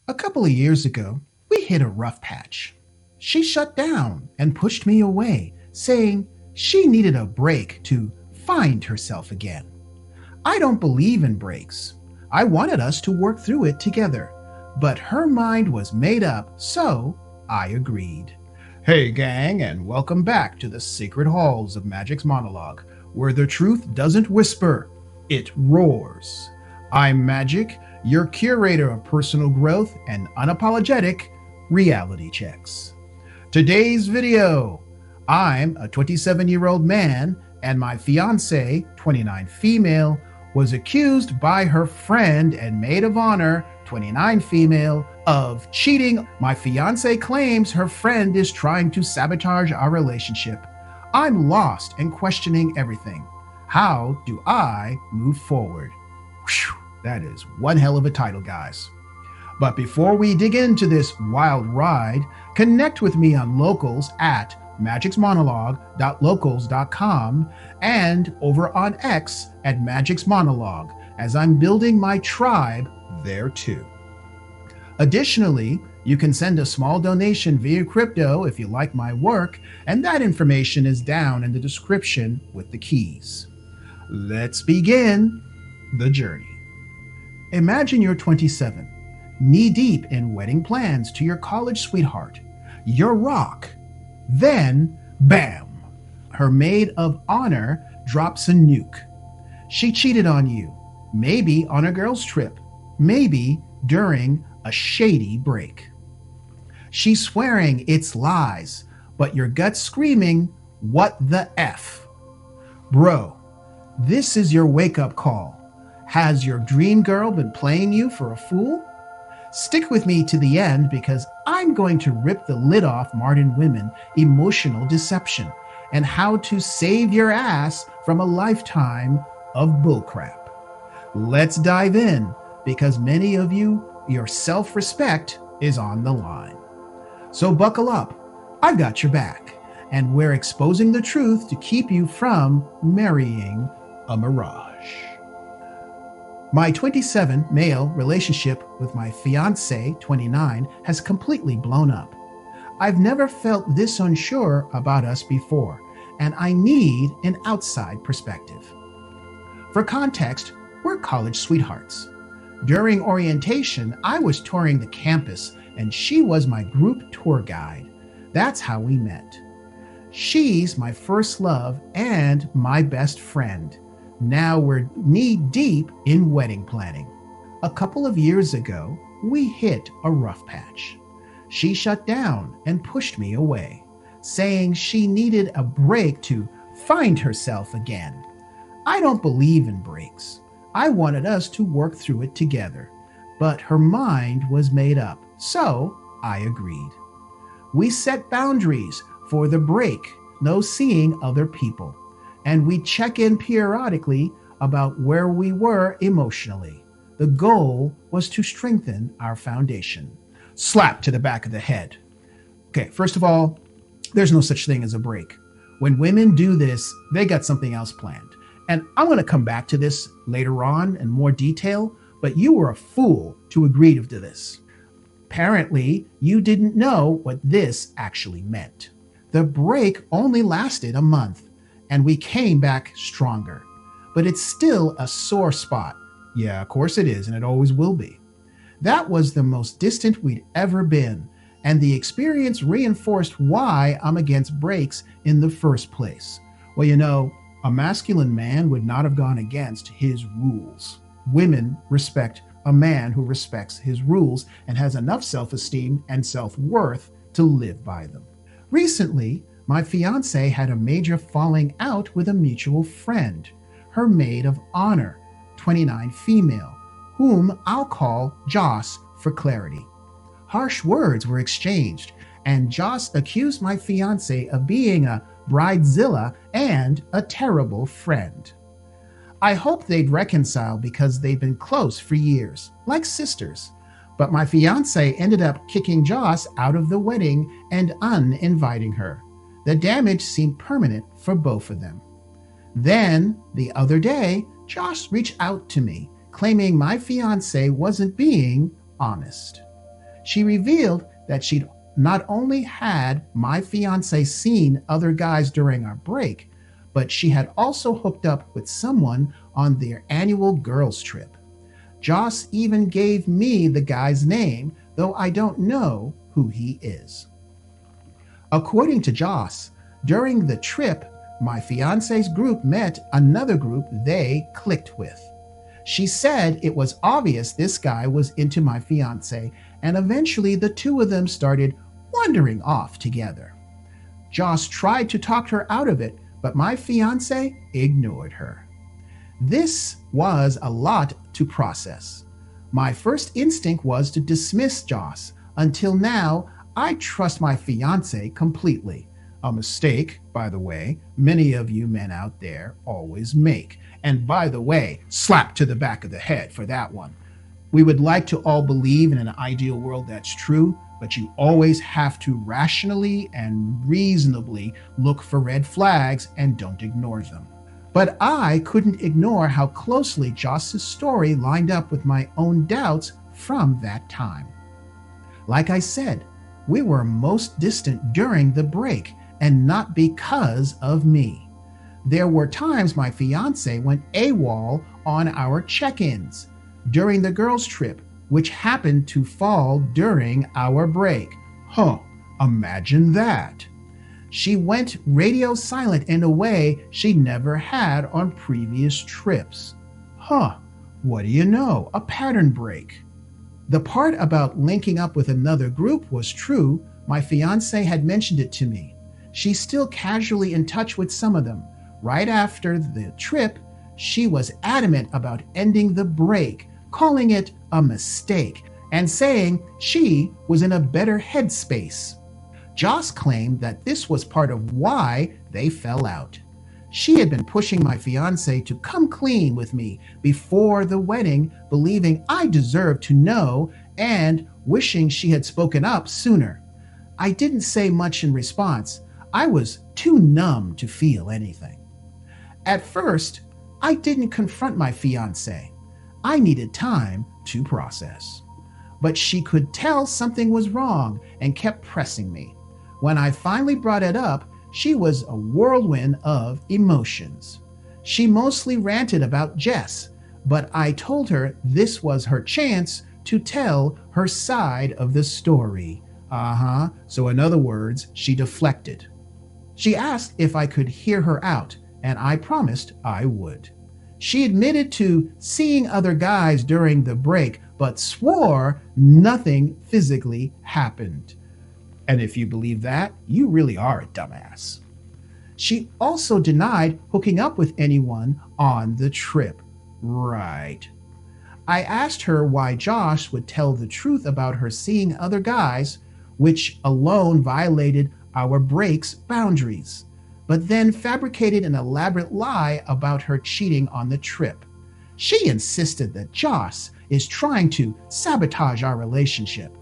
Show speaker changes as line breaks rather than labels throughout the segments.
A couple of years ago, we hit a rough patch. She shut down and pushed me away, saying she needed a break to find herself again. I don't believe in breaks. I wanted us to work through it together, but her mind was made up, so I agreed. Hey gang, and welcome back to the secret halls of Magic's monologue, where the truth doesn't whisper, it roars. I'm Magic, your curator of personal growth and unapologetic reality checks. Today's video, I'm a 27-year-old man and my fiancée, 29 female, was accused by her friend and maid of honor, 29 female, of cheating. My fiancée claims her friend is trying to sabotage our relationship. I'm lost and questioning everything. How do I move forward? Whew, that is one hell of a title, guys. But before we dig into this wild ride, connect with me on Locals at magicsmonologue.locals.com and over on X at Magic's Monologue, as I'm building my tribe there too. Additionally, you can send a small donation via crypto if you like my work, and that information is down in the description with the keys. Let's begin the journey. Imagine you're 27, knee-deep in wedding plans to your college sweetheart, your rock. Then, bam! Her maid of honor drops a nuke. She cheated on you, maybe on a girls' trip, maybe during a shady break. She's swearing it's lies, but your gut's screaming, what the F? Bro, this is your wake-up call. Has your dream girl been playing you for a fool? Stick with me to the end because I'm going to rip the lid off modern women emotional deception and how to save your ass from a lifetime of bullcrap. Let's dive in because many of you, your self-respect is on the line. So buckle up, I've got your back, and we're exposing the truth to keep you from marrying a mirage. My 27 male relationship with my fiancée, 29, has completely blown up. I've never felt this unsure about us before, and I need an outside perspective. For context, we're college sweethearts. During orientation, I was touring the campus and she was my group tour guide. That's how we met. She's my first love and my best friend. Now we're knee-deep in wedding planning. A couple of years ago, we hit a rough patch. She shut down and pushed me away, saying she needed a break to find herself again. I don't believe in breaks. I wanted us to work through it together, but her mind was made up, so I agreed. We set boundaries for the break, no seeing other people, and we check in periodically about where we were emotionally. The goal was to strengthen our foundation. Slap to the back of the head. Okay, first of all, there's no such thing as a break. When women do this, they got something else planned. And I'm going to come back to this later on in more detail, but you were a fool to agree to this. Apparently, you didn't know what this actually meant. The break only lasted a month, and we came back stronger. But it's still a sore spot. Yeah, of course it is, and it always will be. That was the most distant we'd ever been, and the experience reinforced why I'm against breaks in the first place. Well, you know, a masculine man would not have gone against his rules. Women respect a man who respects his rules and has enough self-esteem and self-worth to live by them. Recently, my fiancée had a major falling out with a mutual friend, her maid of honor, 29 female, whom I'll call Joss for clarity. Harsh words were exchanged, and Joss accused my fiancée of being a bridezilla and a terrible friend. I hoped they'd reconcile because they've been close for years, like sisters. But my fiancé ended up kicking Joss out of the wedding and uninviting her. The damage seemed permanent for both of them. Then, the other day, Joss reached out to me, claiming my fiancé wasn't being honest. She revealed that she'd not only had my fiance seen other guys during our break, but she had also hooked up with someone on their annual girls' trip. Joss even gave me the guy's name, though I don't know who he is. According to Joss, during the trip, my fiance's group met another group they clicked with. She said it was obvious this guy was into my fiance, and eventually the two of them started wandering off together. Joss tried to talk her out of it, but my fiance ignored her. This was a lot to process. My first instinct was to dismiss Joss. Until now, I trust my fiance completely. A mistake, by the way, many of you men out there always make. And by the way, slap to the back of the head for that one. We would like to all believe in an ideal world that's true, but you always have to rationally and reasonably look for red flags and don't ignore them. But I couldn't ignore how closely Joss's story lined up with my own doubts from that time. Like I said, we were most distant during the break, and not because of me. There were times my fiance went AWOL on our check-ins during the girls' trip, which happened to fall during our break. Imagine that. She went radio silent in a way she never had on previous trips. What do you know? A pattern break. The part about linking up with another group was true. My fiance had mentioned it to me. She's still casually in touch with some of them. Right after the trip, she was adamant about ending the break, calling it a mistake, and saying she was in a better headspace. Joss claimed that this was part of why they fell out. She had been pushing my fiance to come clean with me before the wedding, believing I deserved to know and wishing she had spoken up sooner. I didn't say much in response. I was too numb to feel anything. At first, I didn't confront my fiance. I needed time to process. But she could tell something was wrong and kept pressing me. When I finally brought it up, she was a whirlwind of emotions. She mostly ranted about Jess, but I told her this was her chance to tell her side of the story. So in other words, she deflected. She asked if I could hear her out, and I promised I would. She admitted to seeing other guys during the break, but swore nothing physically happened. And if you believe that, you really are a dumbass. She also denied hooking up with anyone on the trip. Right. I asked her why Josh would tell the truth about her seeing other guys, which alone violated our break's boundaries, but then fabricated an elaborate lie about her cheating on the trip. She insisted that Joss is trying to sabotage our relationship.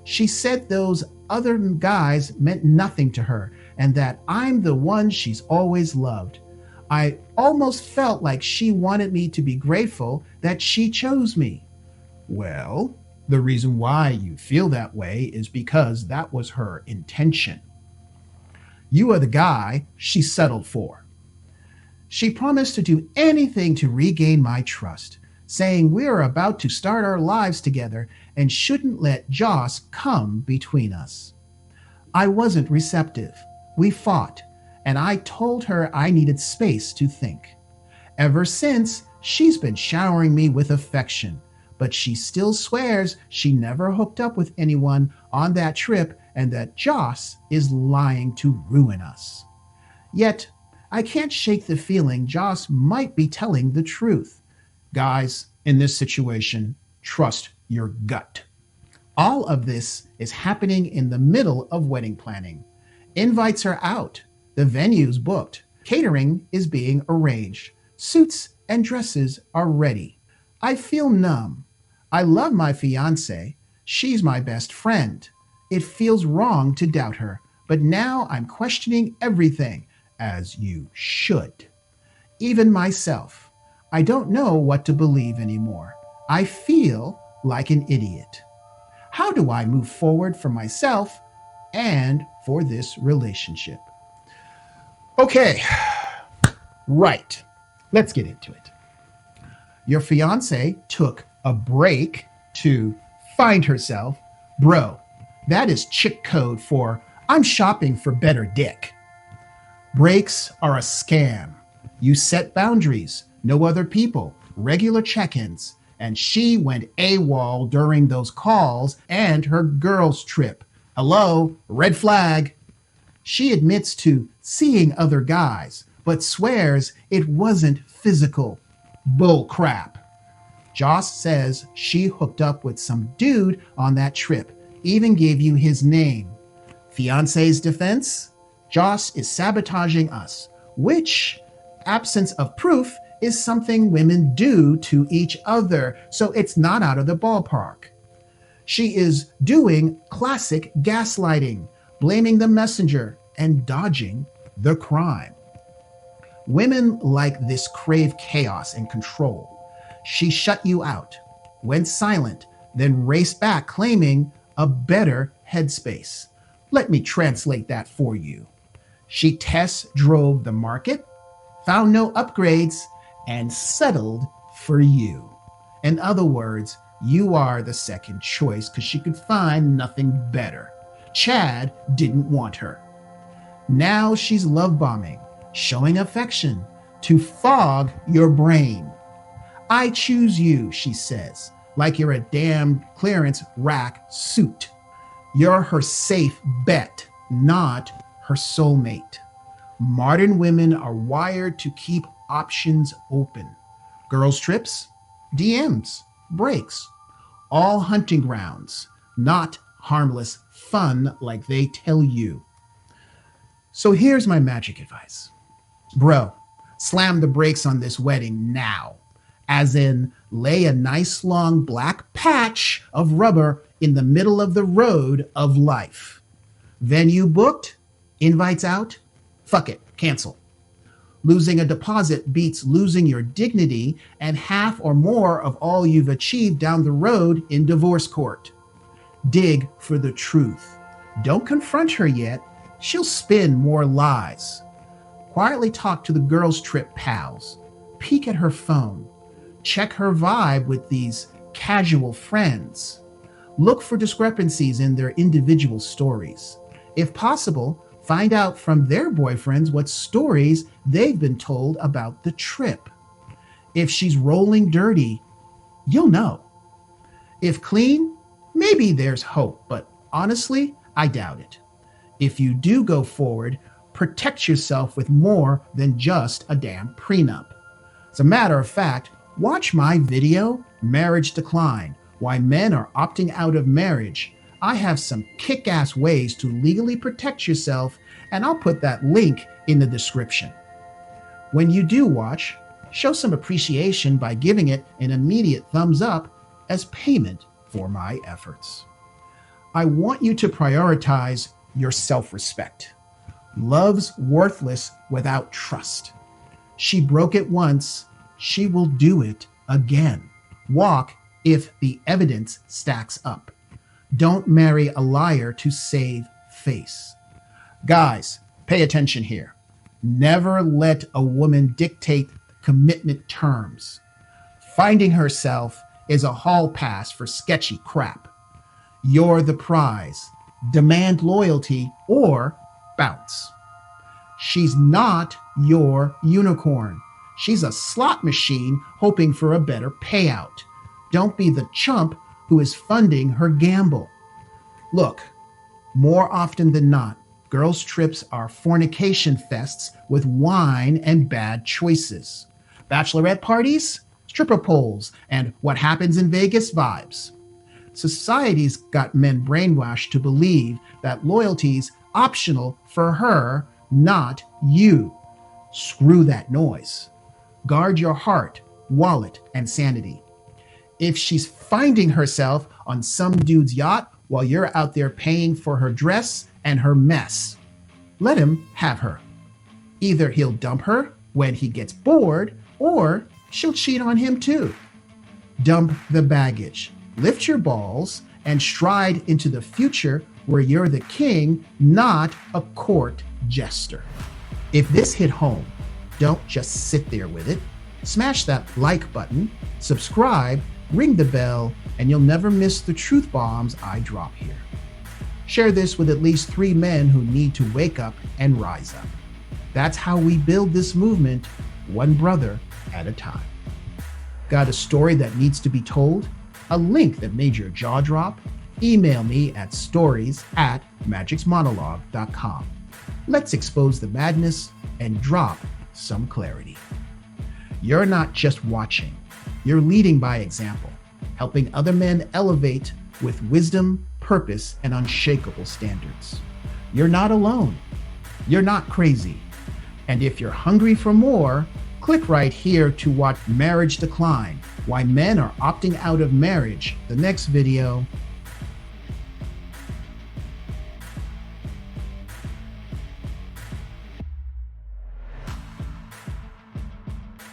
She said those other guys meant nothing to her and that I'm the one she's always loved. I almost felt like she wanted me to be grateful that she chose me. Well, the reason why you feel that way is because that was her intention. You are the guy she settled for. She promised to do anything to regain my trust, saying we are about to start our lives together and shouldn't let Joss come between us. I wasn't receptive. We fought, and I told her I needed space to think. Ever since, she's been showering me with affection, but she still swears she never hooked up with anyone on that trip and that Joss is lying to ruin us. Yet, I can't shake the feeling Joss might be telling the truth. Guys, in this situation, trust your gut. All of this is happening in the middle of wedding planning. Invites are out, the venue's booked, catering is being arranged, suits and dresses are ready. I feel numb. I love my fiance. She's my best friend. It feels wrong to doubt her, but now I'm questioning everything, as you should. Even myself. I don't know what to believe anymore. I feel like an idiot. How do I move forward for myself and for this relationship? Okay, right. Let's get into it. Your fiance took a break to find herself. Bro, that is chick code for I'm shopping for better dick. Breaks are a scam. You set boundaries, no other people, regular check-ins, and she went AWOL during those calls and her girls' trip. Hello, red flag. She admits to seeing other guys, but swears it wasn't physical. Bull crap. Joss says she hooked up with some dude on that trip, even gave you his name. Fiance's defense? Joss is sabotaging us, which, absence of proof, is something women do to each other, so it's not out of the ballpark. She is doing classic gaslighting, blaming the messenger and dodging the crime. Women like this crave chaos and control. She shut you out, went silent, then raced back claiming a better headspace. Let me translate that for you. She test drove the market, found no upgrades, and settled for you. In other words, you are the second choice because she could find nothing better. Chad didn't want her. Now she's love bombing, showing affection to fog your brain. I choose you, she says, like you're a damn clearance rack suit. You're her safe bet, not her soulmate. Modern women are wired to keep options open. Girls' trips, DMs, breaks, all hunting grounds, not harmless fun like they tell you. So here's my magic advice. Bro, slam the brakes on this wedding now. As in, lay a nice long black patch of rubber in the middle of the road of life. Venue booked? Invites out? Fuck it, cancel. Losing a deposit beats losing your dignity and half or more of all you've achieved down the road in divorce court. Dig for the truth. Don't confront her yet. She'll spin more lies. Quietly talk to the girls' trip pals. Peek at her phone. Check her vibe with these casual friends. Look for discrepancies in their individual stories. If possible, find out from their boyfriends what stories they've been told about the trip. If she's rolling dirty, you'll know. If clean, maybe there's hope, but honestly, I doubt it. If you do go forward, protect yourself with more than just a damn prenup. As a matter of fact, watch my video, Marriage Decline, Why Men Are Opting Out of Marriage. I have some kick-ass ways to legally protect yourself, and I'll put that link in the description. When you do watch, show some appreciation by giving it an immediate thumbs up as payment for my efforts. I want you to prioritize your self-respect. Love's worthless without trust. She broke it once, she will do it again. Walk if the evidence stacks up. Don't marry a liar to save face. Guys, pay attention here. Never let a woman dictate commitment terms. Finding herself is a hall pass for sketchy crap. You're the prize. Demand loyalty or bounce. She's not your unicorn. She's a slot machine hoping for a better payout. Don't be the chump who is funding her gamble. Look, more often than not, girls' trips are fornication fests with wine and bad choices. Bachelorette parties, stripper poles, and what happens in Vegas vibes. Society's got men brainwashed to believe that loyalty's optional for her, not you. Screw that noise. Guard your heart, wallet, and sanity. If she's finding herself on some dude's yacht while you're out there paying for her dress and her mess, let him have her. Either he'll dump her when he gets bored, or she'll cheat on him too. Dump the baggage, lift your balls, and stride into the future where you're the king, not a court jester. If this hit home, don't just sit there with it. Smash that like button, subscribe, ring the bell, and you'll never miss the truth bombs I drop here. Share this with at least 3 men who need to wake up and rise up. That's how we build this movement, one brother at a time. Got a story that needs to be told? A link that made your jaw drop? Email me at stories@magicsmonologue.com. Let's expose the madness and drop some clarity. You're not just watching, you're leading by example, helping other men elevate with wisdom, purpose, and unshakable standards. You're not alone. You're not crazy. And if you're hungry for more, click right here to watch Marriage Decline, Why Men Are Opting Out of Marriage, the next video